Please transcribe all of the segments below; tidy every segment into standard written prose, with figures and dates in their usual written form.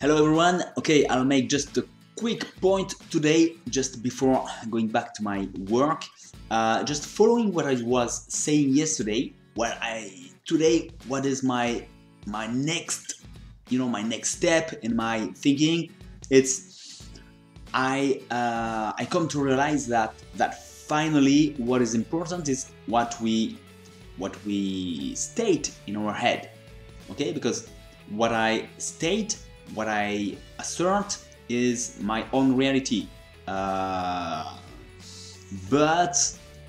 Hello everyone. Okay, I'll make just a quick point today, just before going back to my work. Just following what I was saying yesterday. Today, what is my next, my next step in my thinking? It's I come to realize that finally what is important is what we state in our head. Okay, because what I state, what I assert is my own reality, but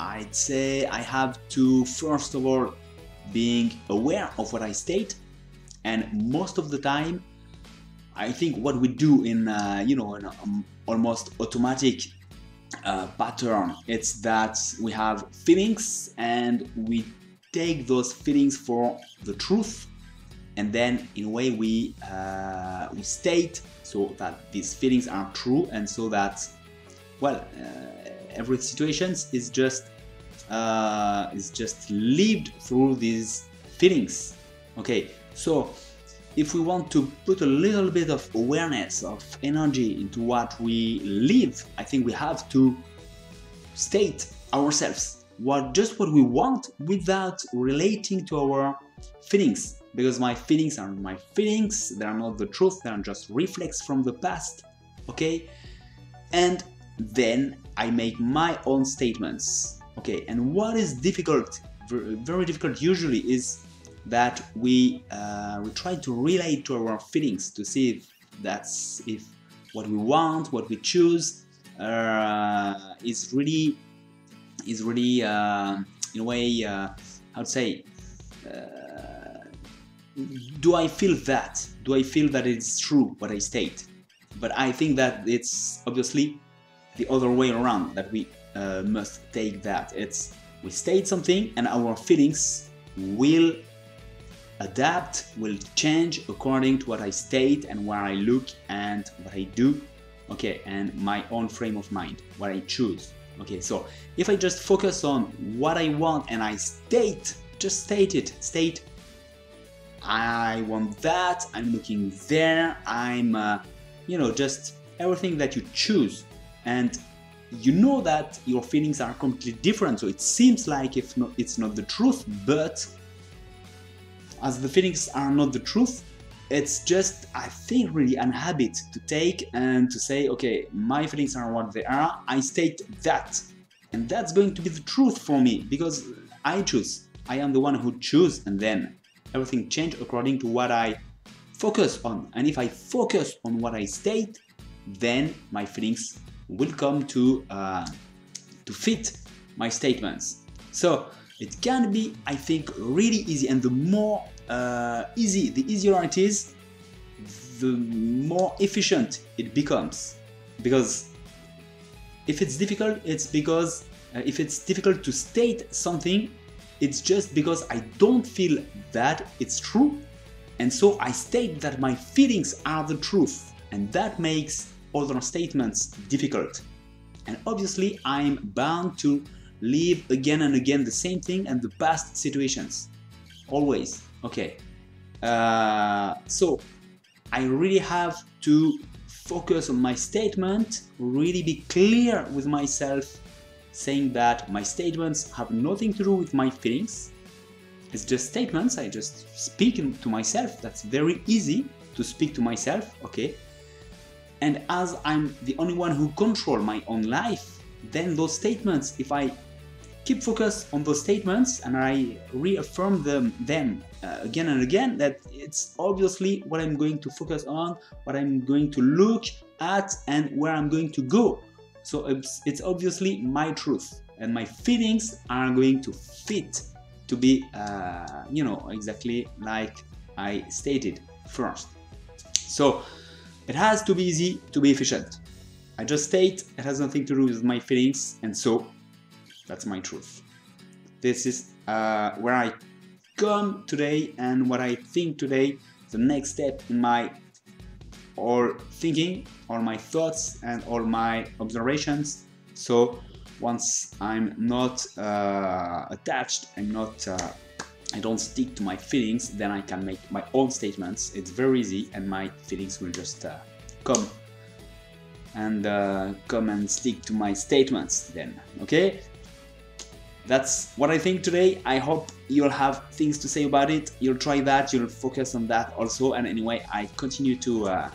I'd say I have to first of all being aware of what I state, and most of the time I think what we do in an almost automatic pattern, it's that we have feelings and we take those feelings for the truth, and then in a way we state so that these feelings are true, and so that every situation is just lived through these feelings. Okay, so if we want to put a little bit of awareness, of energy into what we live, I think we have to state ourselves just what we want without relating to our feelings. Because my feelings are my feelings, they are not the truth, they are just reflex from the past, okay? And then I make my own statements, okay? And what is difficult, very difficult usually, is that we try to relate to our feelings to see if what we want, what we choose, is really in a way, how to say, do I feel that? Do I feel that it's true what I state? But I think that it's obviously the other way around, that we must take that. It's we state something and our feelings will adapt, will change according to what I state and where I look and what I do, okay, and my own frame of mind, what I choose. Okay, so if I just focus on what I want and I state, just state I want that, I'm looking there, I'm, just everything that you choose, and you know that your feelings are completely different, so it seems like it's not the truth, but as the feelings are not the truth, it's just, I think, really an habit to take and to say, okay, my feelings are what they are, I state that, and that's going to be the truth for me, because I choose, I am the one who choose, and then everything changes according to what I focus on. And if I focus on what I state, then my feelings will come to fit my statements. So it can be, I think, really easy, and the more the easier it is, the more efficient it becomes. Because if it's difficult, it's because if it's difficult to state something, it's just because I don't feel that it's true, and so I state that my feelings are the truth, and that makes other statements difficult. And obviously I'm bound to live again and again the same thing and the past situations, always. Okay, so I really have to focus on my statement, really be clear with myself, saying that my statements have nothing to do with my feelings. It's just statements, I just speak to myself. That's very easy to speak to myself, okay? And as I'm the only one who control my own life, then those statements, if I keep focus on those statements and I reaffirm them again and again, that it's obviously what I'm going to focus on, what I'm going to look at, and where I'm going to go. So it's obviously my truth, and my feelings are going to fit to be, exactly like I stated first. So it has to be easy to be efficient. I just state it has nothing to do with my feelings, and so that's my truth. This is where I come today and what I think today, the next step in my all thinking, all my thoughts and all my observations. So once I'm not attached, I'm not I don't stick to my feelings, then I can make my own statements. It's very easy, and my feelings will just come and stick to my statements then, okay? That's what I think today. I hope you'll have things to say about it. You'll try that, you'll focus on that also, and anyway, I continue to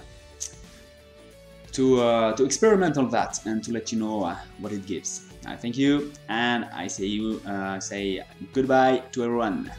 experiment on that and to let you know what it gives. I thank you, and I say goodbye to everyone.